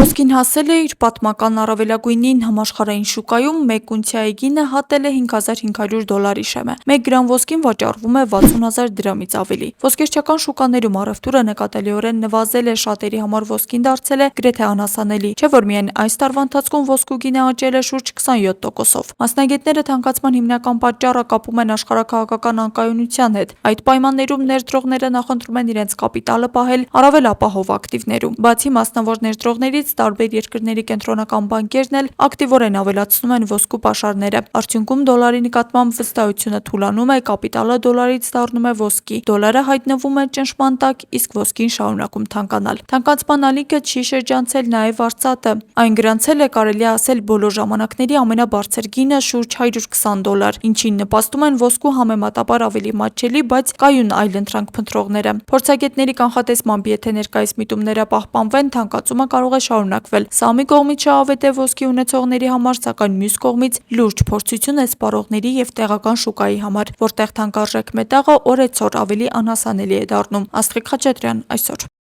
Ոսկին հասել է իր պատմական առավելագույնին համաշխարհային շուկայում մեկ ունցիայի գինը հատել է $5500 շեմը։ 1 գրամ ոսկին վաճառվում է 60,000 դրամից ավելի։ Ոսկերչական շուկաներում առևտուրը նկատելիորեն նվազել է, շատերի համար ոսկին դարձել է գրեթե անհասանելի, չէ որ միայն այս տարվա ընթացքում ոսկու գինը աճել է շուրջ 27%-ով։ Մասնագետները թանկացման հիմնական պատճառը կապում են աշխարհաքաղաքական անկայունության հետ։ Այդ պայմաններում ներդրողները նախընտրում են իրենց կապիտալը պահել առավել ապահով ակտիվներում։ Բացի մասնավոր ներդրողներից տարբեր երկրների կենտրոնական բանկերն էլ ակտիվորեն ավելացնում են ոսկու պաշարները։ Արդյունքում դոլարի նկատմամբ վստահությունը թուլանում է, կապիտալը դոլարից դառնում է ոսկի, դոլարը հայտնվում է ճնշման տակ, իսկ ոսկին շարունակում թանկանալ։ Թանկացման ալիքը չի շրջանցել նաև արծաթը։ Այն գրանցել է, կարելի է ասել, բոլոր ժամանակների ամենաբարձր գինը՝ շուրջ $120, ինչին նպաստում են ոսկու համեմատաբար ավելի մատչելի, բայց կայուն այլընտրանք փնտրողները։ Փորձագետների կանխատեսմամբ, եթե ներկայիս միտումները պահպանվեն, թանկացումը կարող է շարունակվել։ Սա մի կողմից շահավետ է ոսկի ունեցողների համար, սակայն մյուս կողմից լուրջ փորձություն է սպառողների և տեղական շուկայի համար, որտեղ թանկարժեք մետաղը օրեցօր ավելի անհասանելի է դառնում։ Աստղիկ Խաչատրյան, այսօր։